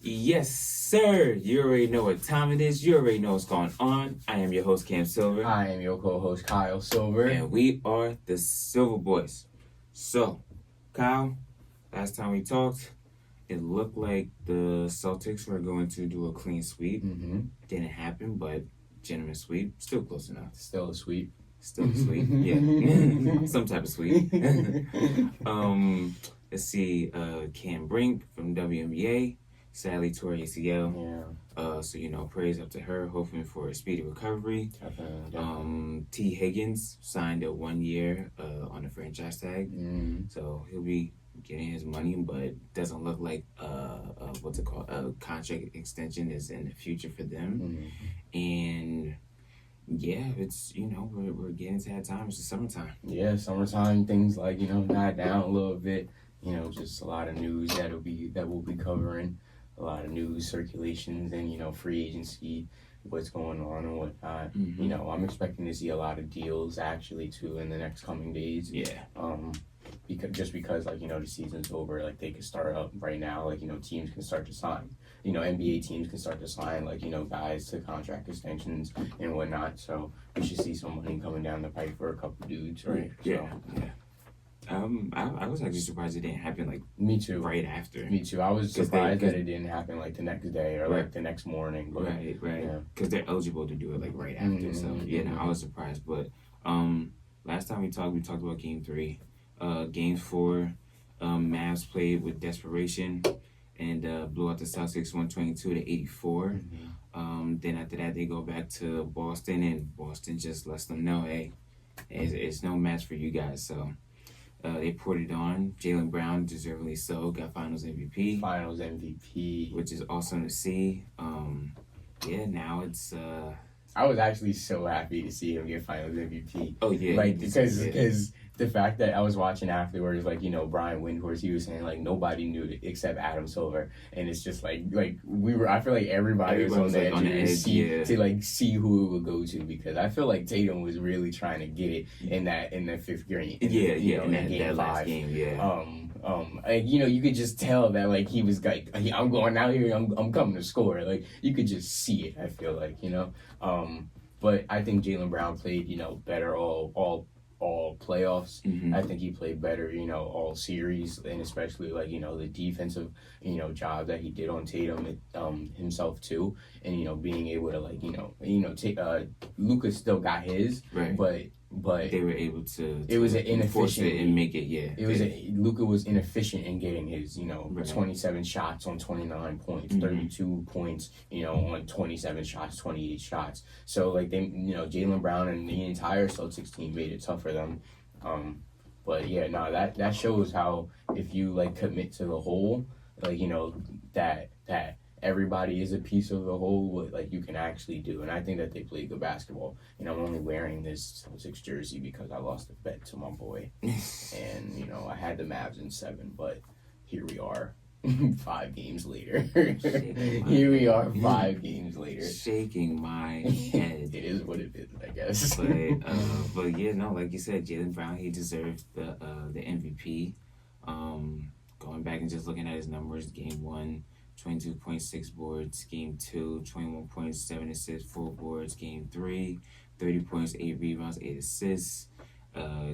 Yes, sir. You already know what time it is. You already know what's going on. I am your host, Cam Silver. I am your co-host, Kyle Silver. And we are the Silver Boys. So, Kyle, last time we talked, it looked like the Celtics were going to do a clean sweep. Didn't happen, but gentleman sweep. Still close enough. Still a sweep. Still a sweep, yeah. Some type of sweep. Let's see, Cam Brink from WNBA. Sadly tore ACL. Yeah. So, praise up to her, hoping for a speedy recovery. Definitely. Tee Higgins signed a 1 year on the franchise tag. So he'll be getting his money, but doesn't look like a contract extension is in the future for them. And yeah, it's, we're getting to that time. It's the summertime. Yeah, summertime, things like, die down a little bit. Just a lot of news that we'll be covering. A lot of news circulations and, free agency, what's going on and whatnot. I'm expecting to see a lot of deals actually too in the next coming days. Yeah. Because the season's over, like they can start up right now, teams can start to sign. NBA teams can start to sign, guys to contract extensions and whatnot. So we should see some money coming down the pipe for a couple dudes, right? Yeah. I was actually surprised it didn't happen me too. Right after. Me too. I was surprised that it didn't happen the next day or the next morning. But, right. Because they're eligible to do it right after. So I was surprised. But last time we talked about Game 3. Game 4, Mavs played with desperation and blew out the Celtics 122-84. Then after that, they go back to Boston, and Boston just lets them know, hey, it's no match for you guys. So they poured it on. Jaylen Brown, deservedly so, got Finals MVP. Which is awesome to see. Now it's... I was actually so happy to see him get Finals MVP. Oh, yeah. Because the fact that I was watching afterwards, Brian Windhorst, he was saying, nobody knew it except Adam Silver. And it's just I feel like everybody was on the edge to see who it would go to, because I feel like Tatum was really trying to get it in the fifth game. In game 5. Last game, you could just tell that he was I'm going out here, I'm coming to score. You could just see it, I feel like, but I think Jaylen Brown played, better all playoffs. I think he played better, all series, and especially the defensive, job that he did on Tatum himself too, and being able to take Luka still got his, right. But they were able to it was an inefficient and make it. Luka was inefficient in getting his 27 shots on 29 points, 32 points on 27 shots, 28 shots. So Jaylen Brown and the entire Celtics team made it tough for them. That shows how if you commit to the whole, that everybody is a piece of the whole, what you can actually do. And I think that they play good basketball. I'm only wearing this Celtics jersey because I lost a bet to my boy. And, I had the Mavs in 7, but here we are 5 games later. Here we are 5 games later. Shaking my head. It is what it is, I guess. But like you said, Jaylen Brown, he deserved the MVP. Going back and just looking at his numbers, Game 1, 22.6 boards. Game 2, 21.7 assists, 4 boards. Game 3, 30 points, 8 rebounds, 8 assists.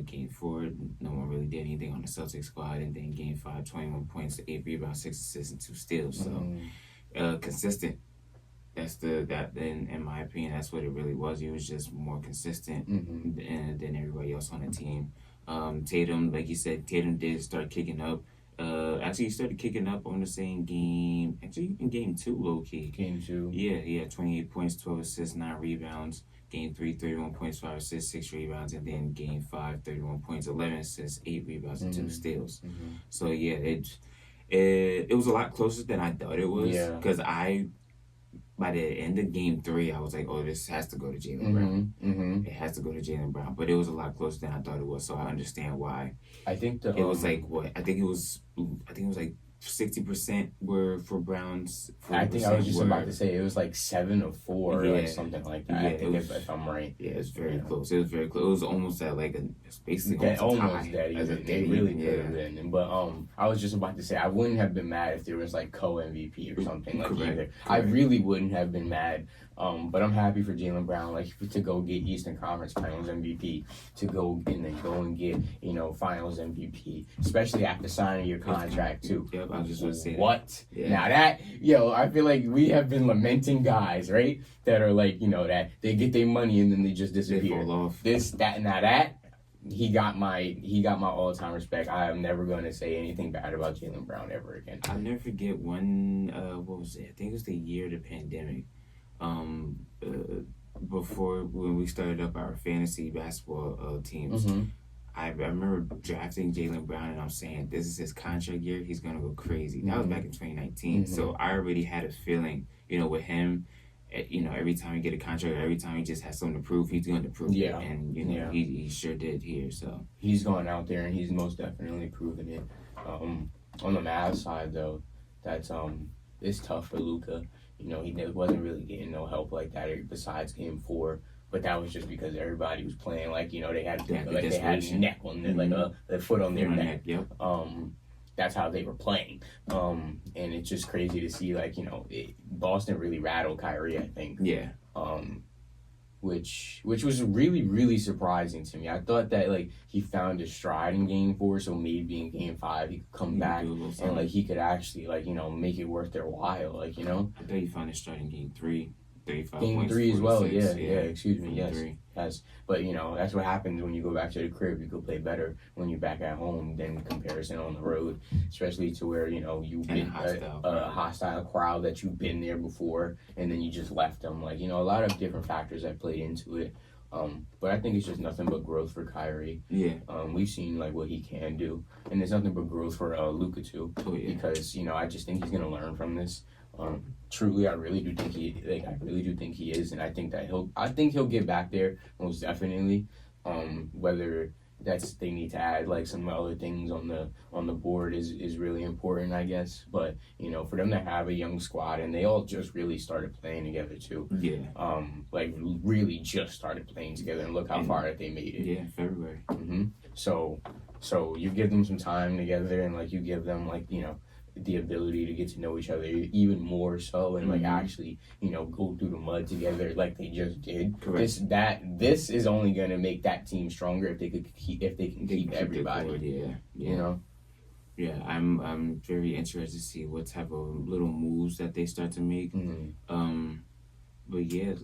Game 4, no one really did anything on the Celtics squad. And then Game 5, 21 points, 8 rebounds, 6 assists, and 2 steals. So consistent. In my opinion, that's what it really was. He was just more consistent than everybody else on the team. Tatum, like you said, Tatum did start kicking up. Actually, he started kicking up on the same game. Actually, in Game 2, low-key. Game 2. Yeah, he had 28 points, 12 assists, 9 rebounds. Game 3, 31 points, 5 assists, 6 rebounds. And then Game 5, 31 points, 11 assists, 8 rebounds, and 2 steals. So, yeah, it was a lot closer than I thought it was. Yeah. Because by the end of Game 3, I was like, oh, this has to go to Jaylen Brown. It has to go to Jaylen Brown. But it was a lot closer than I thought it was, so I understand why. I think it was what? I think it was 60% were for Browns. I think I was just about to say it was like 7 or 4 or like something like that. Yeah, I think if I'm right. Yeah, it's very close. It was very close. It was almost at like it's basically That almost that even. They really could have yeah. been. But I was just about to say I wouldn't have been mad if there was like co-MVP or something like either. Correct. I really wouldn't have been mad. But I'm happy for Jaylen Brown, like to go get Eastern Conference Finals MVP, to go and get Finals MVP, especially after signing your contract too. Yep, I was just gonna say what? That. Yeah. Now that I feel like we have been lamenting guys, right? That are like that they get their money and then they just disappear. They fall off. He got my all-time respect. I am never going to say anything bad about Jaylen Brown ever again. I'll never forget one. What was it? I think it was the year of the pandemic. Before when we started up our fantasy basketball teams, I remember drafting Jaylen Brown and I'm saying this is his contract year. He's gonna go crazy. That was back in 2019. So I already had a feeling, with him. Every time he get a contract, every time he just has something to prove, he's going to prove it. And he sure did here. So he's gone out there and he's most definitely proven it. On the Mavs side though, that's it's tough for Luka. He wasn't really getting no help like that besides Game 4, but that was just because everybody was playing like they had they had a neck on their like a foot on their neck. Yep. That's how they were playing. And it's just crazy to see Boston really rattled Kyrie, I think. Yeah. Which was really, really surprising to me. I thought that he found his stride in Game 4, so maybe in Game 5 he could come back and he could actually make it worth their while. I thought he found his stride in Game 3. 35 Game points, 3 as well, 46, excuse me, yes. 3. Yes. But that's what happens when you go back to the crib. You could play better when you're back at home than comparison on the road, especially to where you've been a hostile crowd that you've been there before and then you just left them. A lot of different factors that played into it. But I think it's just nothing but growth for Kyrie. Yeah. We've seen what he can do, and there's nothing but growth for Luka too. Oh, yeah. Because I just think he's gonna learn from this. Truly, I really do think he is, and I think he'll get back there most definitely. Whether they need to add some other things on the board is really important, I guess. But for them to have a young squad and they all just really started playing together too. Yeah. Really just started playing together, and look how far that they made it. Yeah, February. So you give them some time together, and you give them the ability to get to know each other even more so, and actually go through the mud together like they just did. Correct. This is only gonna make that team stronger if they can keep everybody. Yeah, I'm very interested to see what type of little moves that they start to make. But yeah,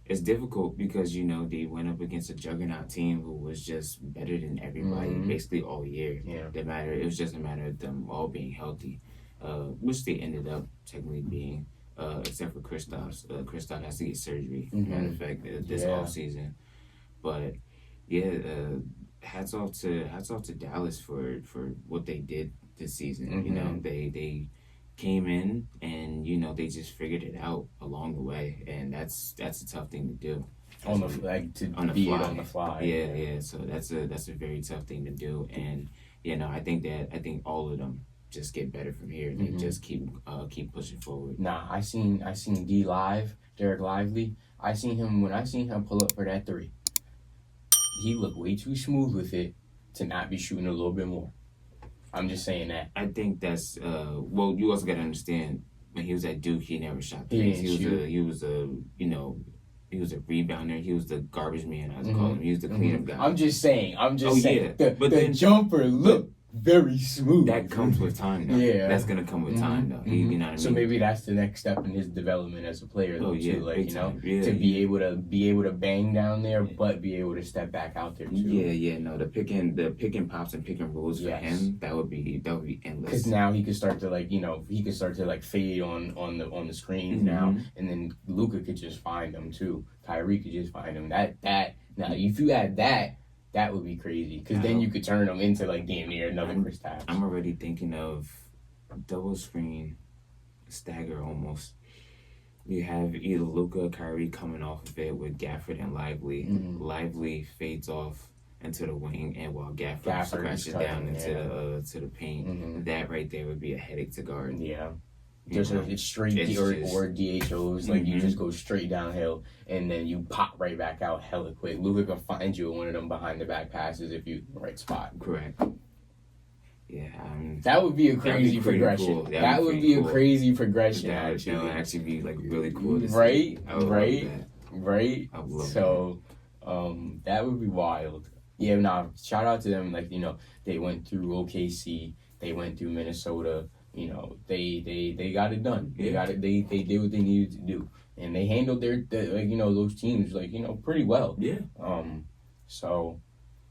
it's difficult because they went up against a juggernaut team who was just better than everybody basically all year. Yeah. It was just a matter of them all being healthy, which they ended up technically being, except for Kristaps. Kristaps has to get surgery. Matter of fact, this off season. But yeah, hats off to Dallas for what they did this season. They came in and they just figured it out along the way, and that's a tough thing to do. On the fly. Yeah. So that's a very tough thing to do, and I think all of them just get better from here. They just keep pushing forward. Nah, I seen D live, Derek Lively. When I seen him pull up for that 3. He looked way too smooth with it to not be shooting a little bit more. I'm just saying that. I think that's you also got to understand when he was at Duke, he never shot threes. He was a rebounder. He was the garbage man, I was calling him. He was the cleanup guy. I'm just saying. Yeah. The jumper looked very smooth. That comes with time, though. Yeah. That's gonna come with time, though. You know what I mean? So maybe that's the next step in his development as a player, though, too. To be able to bang down there, but be able to step back out there too. Yeah. No, the pick and pops and pick and rolls for him, that would be endless. Because now he could start to fade on the screens now, and then Luka could just find them too. Kyrie could just find them. Now if you add that would be crazy, because then you could turn them into damn near another Kristaps. I'm already thinking of double screen stagger almost. You have either Luka or Kyrie coming off of it with Gafford and Lively. Lively fades off into the wing, and while Gafford Gafford scratches cutting, down into the paint. Mhm. That right there would be a headache to guard. Yeah. You Just know? it's straight It's or just- DHOs. Like, you Mhm. just go straight downhill, and then you pop right back out hella quick. Luka can find you in one of them behind the back passes if you in the right spot. Correct. Yeah, That would be a That'd be crazy pretty progression. cool. That would pretty be a cool. crazy progression, that would actually. actually be like really cool to see. Right? I would Right? love that. Right? I would love So, that would be wild. Yeah, nah, shout out to them. Like, they went through OKC, they went through Minnesota. They got it done. They Yeah. got it. They did what they needed to do, and they handled those teams pretty well. Yeah. So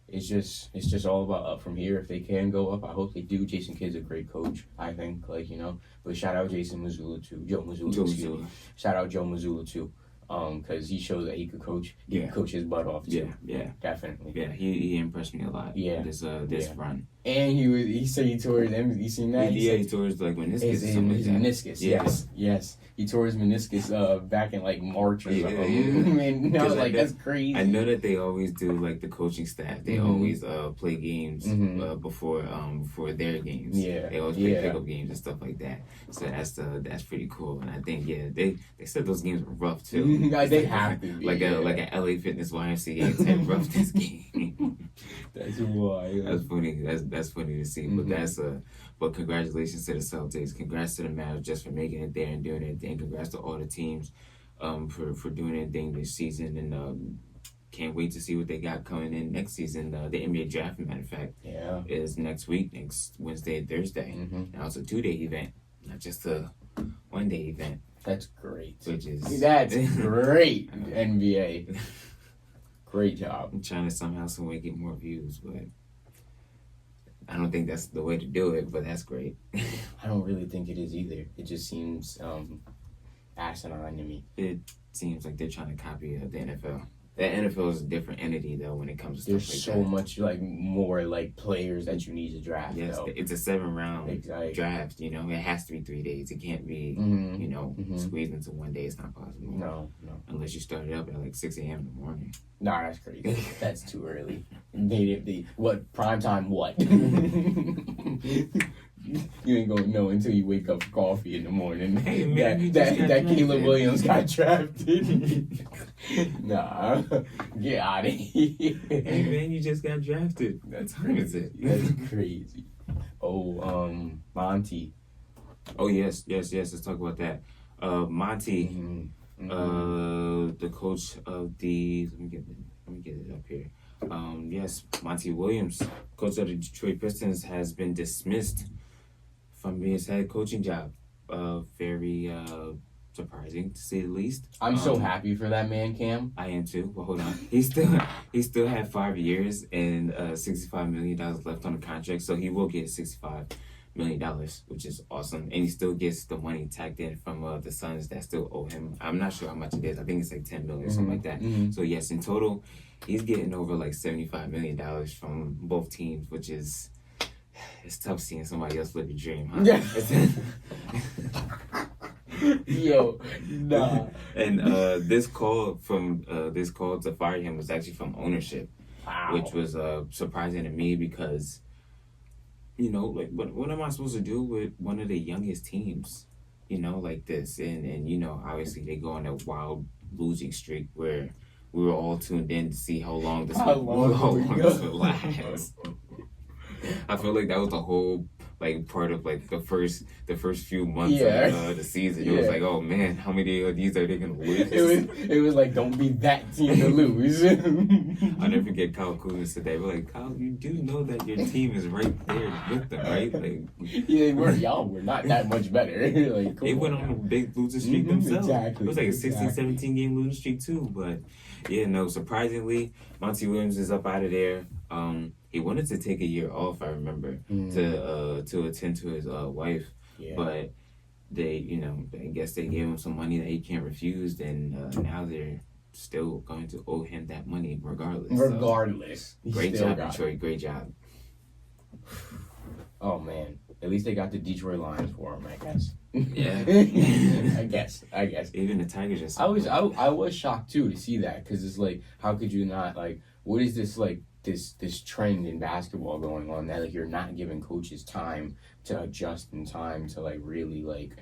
it's just all about up from here. If they can go up, I hope they do. Jason Kidd's a great coach, I think. But shout out Jason Mazzulla too. Joe Mazzulla. Excuse me. Shout out Joe Mazzulla too. Because he showed that he could coach. He could coach his butt off too. Yeah. Definitely. Yeah, he impressed me a lot. Yeah. This Yeah. run. And he said he tore his you seen that? He tore his like meniscus. His meniscus, Yeah. yes. He tore his meniscus back in like March or something. Yeah. And I was like, Because that's crazy. I know that they always do like the coaching staff. They Mhm. always play games Mhm. before their games. Yeah. They always play Yeah. pickup games and stuff like that. So that's pretty cool. And I think they said those games were rough too. They have to be. like an LA Fitness YMCA type roughness game. That's wild. That's funny. That's funny to see. But but congratulations to the Celtics. Congrats to the Mavs just for making it there and doing their thing. Congrats to all the teams for doing their thing this season. And can't wait to see what they got coming in next season. The NBA draft, matter of fact, is next week, next Wednesday and Thursday. Mhm. Now it's a 2-day event, not just a 1-day event. That's great. That's great, NBA. Great job. I'm trying to somehow, some way get more views, but I don't think that's the way to do it. But that's great. I don't really think it is either. It just seems asinine to me. It seems like they're trying to copy the NFL. The NFL is a different entity though when it comes to There's stuff so like that. much more players that you need to draft. Yes, though. it's a 7-round Exactly. draft. It has to be 3 days. It can't be Mhm. squeezed into 1 day. It's not possible. No. Unless you start it up at like 6 a.m. in the morning. Nah, that's crazy. That's too early. They what prime time? What? You ain't gonna know until you wake up for coffee in the morning. Hey, man, you that just got that Caleb drafted. Williams got drafted. Nah, get out of here. Hey man, you just got drafted. That's What time is it? That's crazy. Oh, Monty. Oh yes. Let's talk about that. Monty. Mhm. The coach of the let me get it up here. Yes, Monty Williams, coach of the Detroit Pistons, has been dismissed from his head coaching job. Very surprising to say the least. I'm so happy for that man, Cam. I am too. But hold on, he still had 5 years and $65 million left on the contract, so he will get $65 million, which is awesome, and he still gets the money tacked in from the Suns that still owe him. I'm not sure how much it is. I think it's like $10 million or something like that. Mhm. So yes, in total, he's getting over like $75 million from both teams, which is it's tough seeing somebody else live your dream, huh? Yeah. Yo, nah. And this call to fire him was actually from ownership, Wow. which was surprising to me because, like what am I supposed to do with one of the youngest teams, like this, and obviously they go on a wild losing streak where we were all tuned in to see how long this would last. I feel like that was the whole part of the first few months of the season. It was like, oh man, how many of these are they gonna lose? It was like, don't be that team to lose. I'll never forget Kyle Kuzma said that. We're like, Kyle, you do know that your team is right there with them, right? Like, yeah, y'all were not that much better. Like, they went on a big losing streak themselves. Exactly. It was like a 16, 17 game losing streak too. But yeah, no, surprisingly, Monty Williams is up out of there. He wanted to take a year off, I remember, to attend to his wife. Yeah. But they, I guess they gave him some money that he can't refuse, and now they're still going to owe him that money regardless. Regardless. So, great job, Detroit. Great job. Oh, man. At least they got the Detroit Lions for him, I guess. Yeah. I guess. Even the Tigers just... I was shocked, too, to see that, because it's like, how could you not, what is this, this trend in basketball going on that like you're not giving coaches time to adjust in time to like really like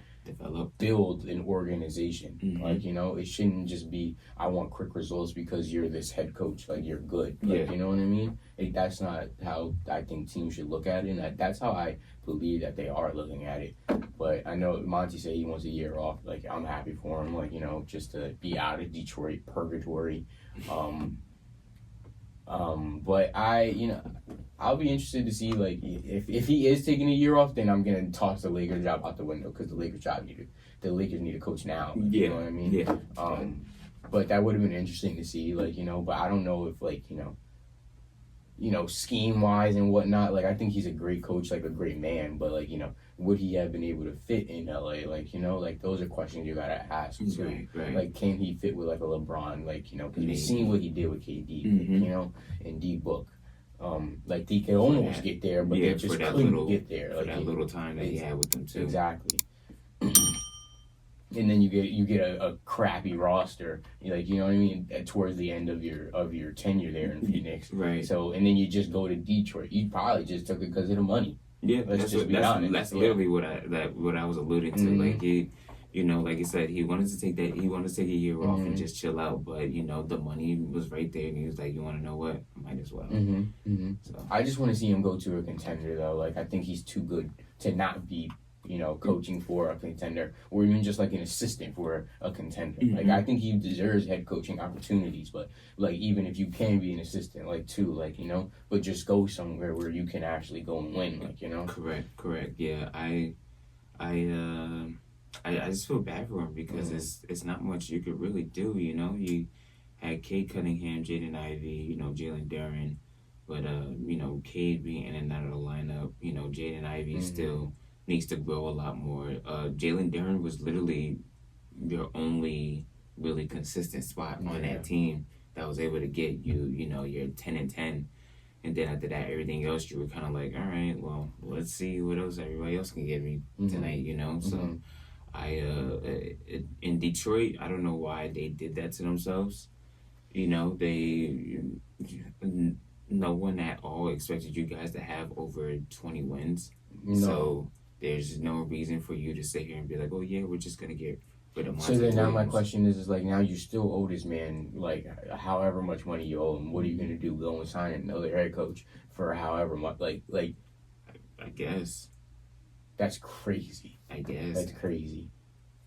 build an organization. Like, you know, it shouldn't just be I want quick results because you're this head coach, like you're good, like you know what I mean. Like, that's not how I think teams should look at it, and that's how I believe that they are looking at it. But I know Monty said he wants a year off. Like, I'm happy for him, like, you know, just to be out of Detroit purgatory. But I'll be interested to see, like, if he is taking a year off, then I'm gonna toss the Lakers job out the window because the Lakers need a coach now. Like, you know what I mean? Yeah. But that would have been interesting to see, like, you know. But I don't know if, like, you know, scheme wise and whatnot. Like, I think he's a great coach, like a great man. But, like, you know, would he have been able to fit in LA? Like, you know, like those are questions you gotta ask too. Right. Like, can he fit with like a LeBron? Like, you know, because we've seen what he did with KD, you know, and D Book. Like they could almost get there, but they just couldn't get there. Like that little time that he had with them too. Exactly. And then you get a crappy roster, like, you know what I mean, towards the end of your tenure there in Phoenix. Right. So, and then you just go to Detroit. You probably just took it because of the money. Yeah, that's literally what I was alluding to. Like, he, you know, like you said, he wanted to take a year off and just chill out. But, you know, the money was right there, and he was like, you want to know what? Might as well. So I just want to see him go to a contender, though. Like, I think he's too good to not be, you know, coaching for a contender, or even just like an assistant for a contender. Like, I think he deserves head coaching opportunities, but like, even if you can be an assistant, like, too, like, you know, but just go somewhere where you can actually go and win, like, you know. Correct. Yeah, I just feel bad for him because it's not much you could really do. You know, you had Cade Cunningham, Jaden Ivey, you know, Jalen Duren, but you know, Cade being in and out of the lineup, you know, Jaden Ivey still needs to grow a lot more. Jalen Duren was literally your only really consistent spot on that team that was able to get you know, your 10-10. And then after that, everything else, you were kind of like, all right, well, let's see what else everybody else can give me tonight, you know? So in Detroit, I don't know why they did that to themselves. You know, no one at all expected you guys to have over 20 wins. No. So there's no reason for you to sit here and be like, oh, yeah, we're just going to get rid of Monty Williams. So then now my question is like, now you still owe this man, like, however much money you owe him. What are you going to do? Go and sign another head coach for however much? Like I guess. That's crazy. I guess. That's crazy.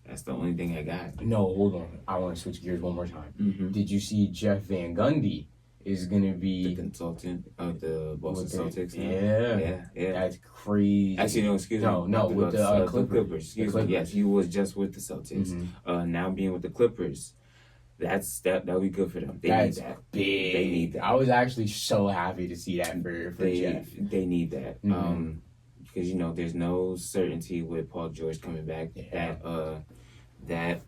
That's the only thing I got. No, hold on. I want to switch gears one more time. Did you see Jeff Van Gundy is going to be the consultant of the Boston Celtics? Yeah. That's crazy. Actually, no, excuse me. No, with the Clippers. Excuse me. Yes, he was just with the Celtics. Now being with the Clippers, that would be good for them. They need that. Big. They need that. I was actually so happy to see that for Jeff. They need that. Because, you know, there's no certainty with Paul George coming back. That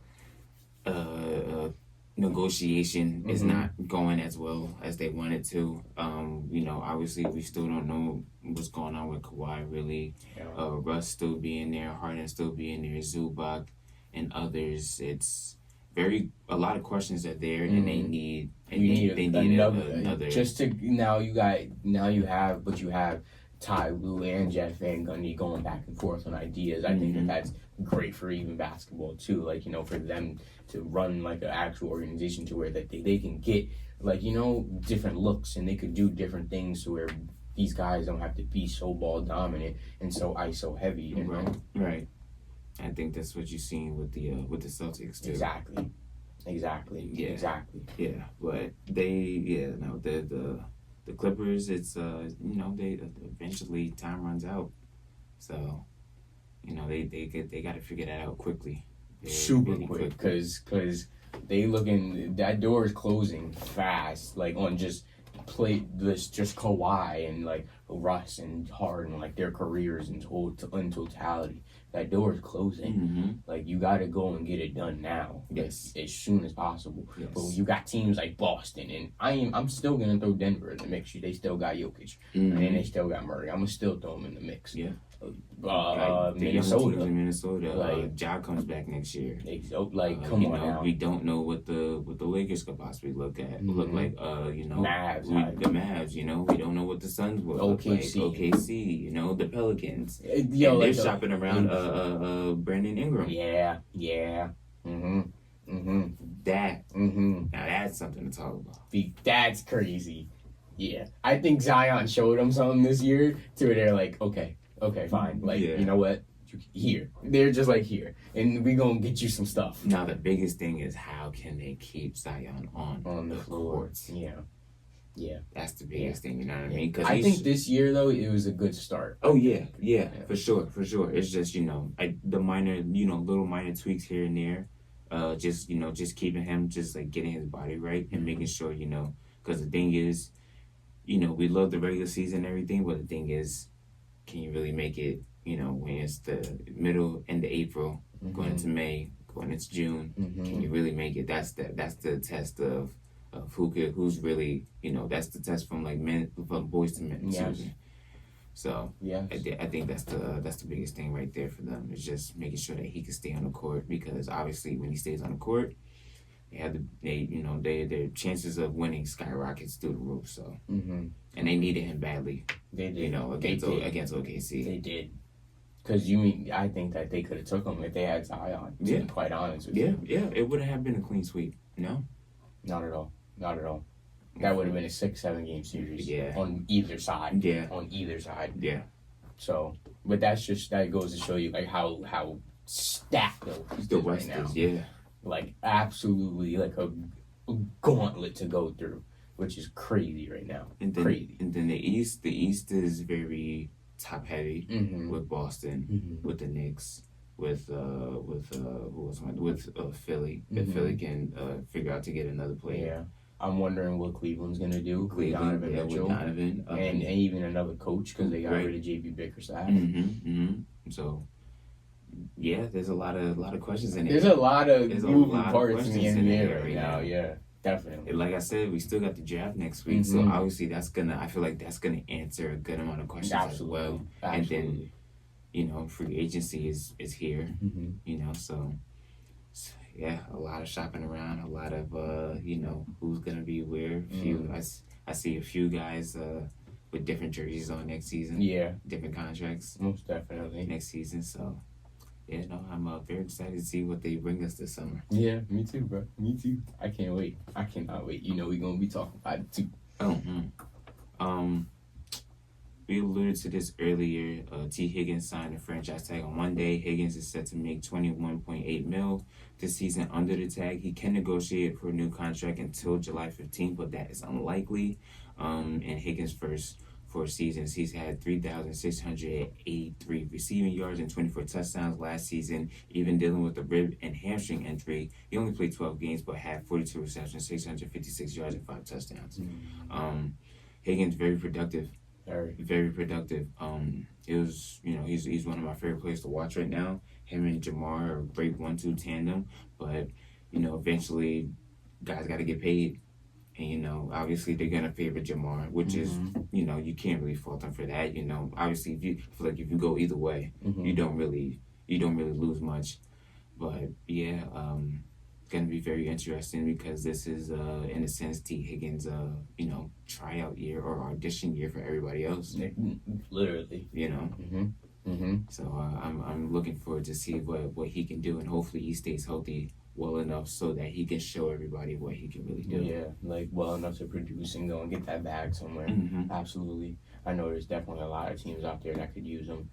negotiation is not going as well as they wanted to. You know, obviously we still don't know what's going on with Kawhi, really. Russ still being there, Harden still being there, Zubac and others. It's a lot of questions are there, and they need another. Just to now you have Ty Lue and Jeff Van Gundy going back and forth on ideas. I think that's great for even basketball too. Like, you know, for them to run like an actual organization to where that they can get, like, you know, different looks, and they could do different things to where these guys don't have to be so ball dominant and so ISO heavy. You know? Right. I think that's what you've seen with the Celtics too. Exactly. Yeah. Exactly. Yeah, but the Clippers, it's you know, they eventually time runs out, so you know they got to figure that out quickly, really quick, because that door is closing fast, like on just Kawhi and like Russ and Harden, like their careers in totality. That door is closing. Like, you got to go and get it done now. Yes. As soon as possible. Yes. But you got teams like Boston, and I'm still going to throw Denver in the mix. They still got Jokic, and they still got Murray. I'm going to still throw them in the mix. Yeah. The young teams Minnesota. in Minnesota. Like- Ja comes back next year. Come you on know, now. we don't know what the Lakers could possibly look like. You know, Mavs, the Mavs. You know, we don't know what the Suns will look like. OKC. OKC. You know, the Pelicans. Yo, And like they're the- shopping around Brandon Ingram. Yeah. That now that's something to talk about. That's crazy. Yeah, I think Zion showed them something this year to where they're like, okay, fine. Like, Yeah. you know what? Here. They're just like, here. And we gonna get you some stuff. Now the biggest thing is how can they keep Zion on the the floor. courts? Yeah. That's the biggest thing. You know what I mean? Because I think this year, though, it was a good start. Oh yeah, for sure. It's just the minor, little minor tweaks here and there, just keeping him, just like getting his body right and making sure, because the thing is, we love the regular season and everything, but the thing is, can you really make it? When it's the middle end of April, going into May, going into June, can you really make it? That's the test of who's really, that's the test from boys to men. Yes. So Yes. I think that's the biggest thing right there for them, is just making sure that he can stay on the court, because obviously when he stays on the court, their chances of winning skyrockets through the roof. So and they needed him badly. They did. Against OKC. They did. Because I think that they could have took him if they had Zion. To be quite honest with you. Yeah, it wouldn't have been a clean sweep. No, Not at all. That would have been a 6-7 game series. Yeah. On either side. Yeah. On either side. Yeah. So, but that goes to show you like how stacked the West The is West right now. is, yeah. Like absolutely like a gauntlet to go through, which is crazy right now. And then, Crazy. And then the East is very top heavy Mm-hmm. with Boston, with the Knicks, with Philly. If Philly can figure out to get another player. Yeah. I'm wondering what Cleveland's gonna do. Cleveland, Donovan with Mitchell. Donovan, And even another coach because they got Right. rid of JB Bickerstaff. So, yeah, there's a lot of questions in There's there. a lot of There's a moving lot of parts in the questions in NBA there right now. Yeah, definitely. Like I said, we still got the draft next week, so obviously I feel like that's gonna answer a good amount of questions as well. Absolutely. And then, free agency is here, Mm-hmm. so yeah, a lot of shopping around, a lot of who's gonna be where. I see a few guys with different jerseys on next season. Yeah, Different contracts most definitely. next season. So yeah, no, I'm very excited to see what they bring us this summer. Yeah, me too, bro. Me too. I can't wait. I cannot wait. We're gonna be talking about it too. We alluded to this earlier. Tee Higgins signed a franchise tag on Monday. Higgins is set to make $21.8 million this season under the tag. He can negotiate for a new contract until July 15th, but that is unlikely. In Higgins' first 4 seasons, he's had 3,683 receiving yards and 24 touchdowns last season. Even dealing with a rib and hamstring injury, he only played 12 games but had 42 receptions, 656 yards, and 5 touchdowns. Higgins very productive. Very productive. It was, he's one of my favorite players to watch right now. Him and Jamar are a great 1-2 tandem, but eventually guys got to get paid, and obviously they're gonna favor Jamar, which is you can't really fault them for that. Obviously if you go either way, you don't really lose much, but yeah, gonna be very interesting because this is in a sense Tee Higgins tryout year or audition year for everybody else, Literally. So I'm looking forward to see what he can do, and hopefully he stays healthy well enough so that he can show everybody what he can really do. Yeah, like well enough to produce and go and get that bag somewhere. Absolutely. I know there's definitely a lot of teams out there that could use him.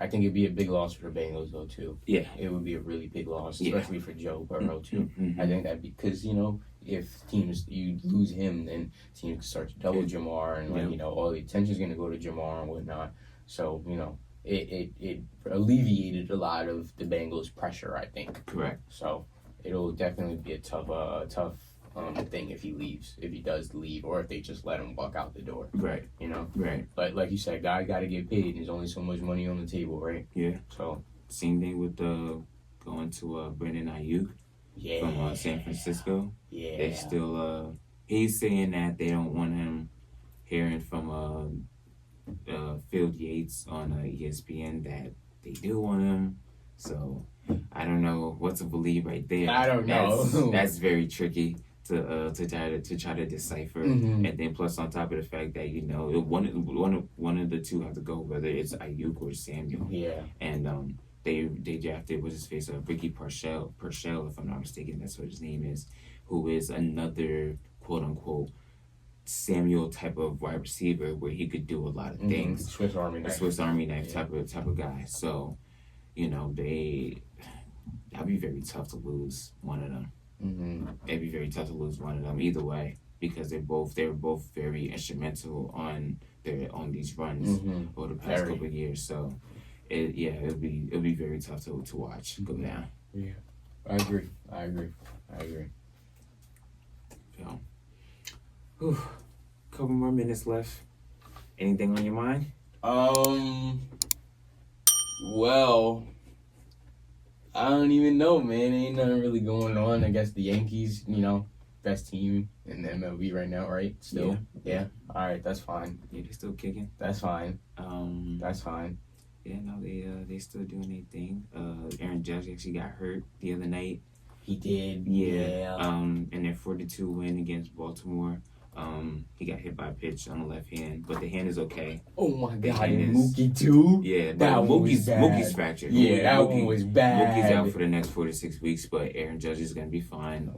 I think it'd be a big loss for the Bengals though too. Yeah, it would be a really big loss, especially for Joe Burrow too. Mm-hmm. I think that because if you lose him, then teams can start to double Jamar, and all the attention's gonna go to Jamar and whatnot. So it alleviated a lot of the Bengals' pressure, I think. Correct. So it'll definitely be a tough thing if he does leave, or if they just let him walk out the door. Right. Right. But like you said, guy got to get paid, and there's only so much money on the table, right? Yeah. So same thing with going to Brandon Aiyuk from San Francisco. Yeah. They still he's saying that they don't want him hearing from Field Yates on ESPN that they do want him. So I don't know what to believe right there. I don't know. That's very tricky to try to decipher. Mm-hmm. And then plus on top of the fact that one of the two have to go, whether it's Aiyuk or Samuel. Yeah. And they drafted what's his face, Ricky Parcell, if I'm not mistaken, that's what his name is, who is another quote unquote Samuel type of wide receiver where he could do a lot of things. Swiss Army knife type of guy. So, that'd be very tough to lose one of them. Mm-hmm. It'd be very tough to lose one of them either way because they were both very instrumental on these runs over the past couple of years. So, it'll be very tough to watch go down. Yeah, I agree. So, couple more minutes left. Anything on your mind? Well, I don't even know, man. Ain't nothing really going on. I guess the Yankees, best team in the MLB right now, right? Still? Yeah. All right, that's fine. Yeah, they're still kicking. That's fine. That's fine. Yeah, no, they still doing their thing. Aaron Judge actually got hurt the other night. He did. Yeah. In their 4-2 win against Baltimore. He got hit by a pitch on the left hand, but the hand is okay. Oh my God! And Mookie too. Yeah, but Mookie's fractured. Yeah, that one was bad. Mookie's out for the next 4 to 6 weeks, but Aaron Judge is gonna be fine.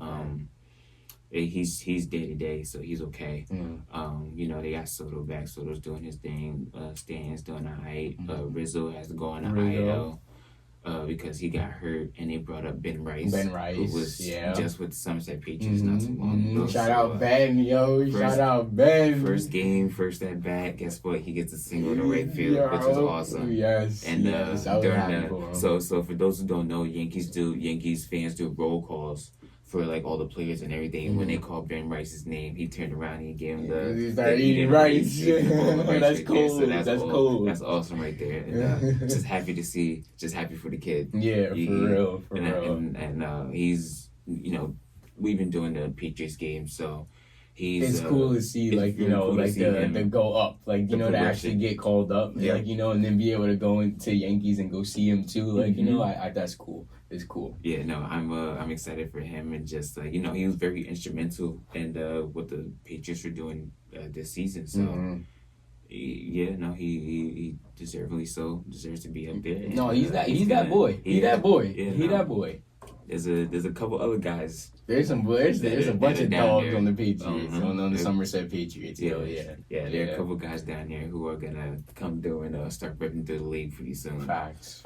He's day to day, so he's okay. They got Soto back. Soto's doing his thing. Stan's doing alright. Rizzo has to go on the IL. Because he got hurt, and they brought up Ben Rice. Who was just with the Somerset Patriots not too long ago. Shout out Ben, yo. Shout out Ben. First game, first at bat. Guess what? He gets a single in the right field, which was awesome. Yes. And during so for those who don't know, Yankees fans do roll calls for like all the players and everything. When they called Ben Rice's name, he turned around and he gave him he started eating rice. That's cool. So that's cool. That's awesome right there. And, just happy for the kid. Yeah, for real. And he's we've been doing the Patriots game, so it's cool to see the go up, to actually get called up, and then be able to go into Yankees and go see him too, that's cool. It's cool. Yeah, no, I'm excited for him, and just he was very instrumental in what the Patriots were doing this season. So he deserves to be up there. No, he's that boy. He's that boy. There's a couple other guys. There's a bunch of dogs on the Patriots, on the Somerset Patriots. There are a couple guys down there who are gonna come through and start ripping through the league pretty soon. Facts.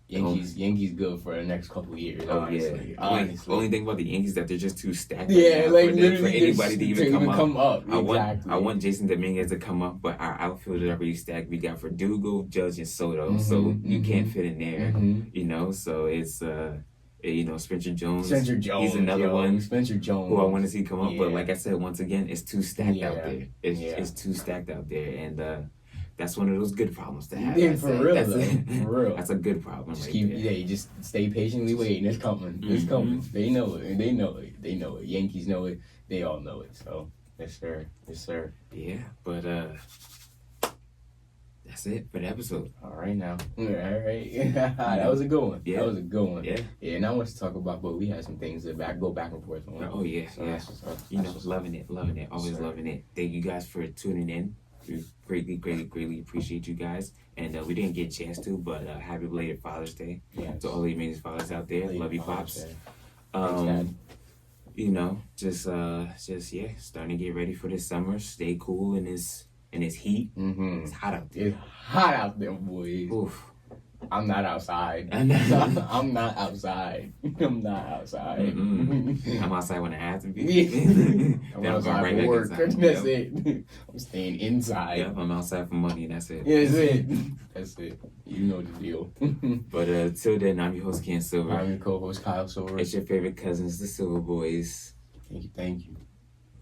Yankees good for the next couple of years. Honestly. Only thing about the Yankees is that they're just too stacked. Yeah, right now for anybody to even come up. Exactly. I want Jason Dominguez to come up, but our outfield is already stacked. We got Verdugo, Judge, and Soto, so you can't fit in there. So it's Spencer Jones. He's another one. Spencer Jones, who I want to see come up, but like I said, once again, it's too stacked out there. It's too stacked out there, and that's one of those good problems to have. Yeah, for real. That's a good problem. You just stay patiently waiting. It's coming. It's coming. They know it. Yankees know it. They all know it. So yes, sir. Yeah, but that's it for the episode. All right now. All right. That was a good one. Yeah. That was a good one. Yeah. Yeah. Now let's talk about, but we had some things to go back and forth on. Oh yeah. So loving it. Always loving it. Thank you guys for tuning in. We greatly appreciate you guys. And we didn't get a chance to, but happy belated Father's Day to all the amazing fathers out there. Love you, Pops. Thanks, Dad. Starting to get ready for this summer. Stay cool in this heat. It's hot out there. It's hot out there, boys. Oof. I'm not outside. I'm not outside. I'm outside when I have to be. I'm outside for work. That's it. I'm staying inside. Yep, I'm outside for money, and that's it. That's it. You know the deal. But till then, I'm your host, Ken Silver. I'm your co-host, Kyle Silver. It's your favorite cousins, the Silver Boys. Thank you.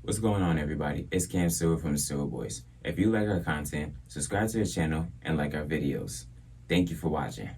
What's going on, everybody? It's Cam Silver from the Silver Boys. If you like our content, subscribe to the channel and like our videos. Thank you for watching.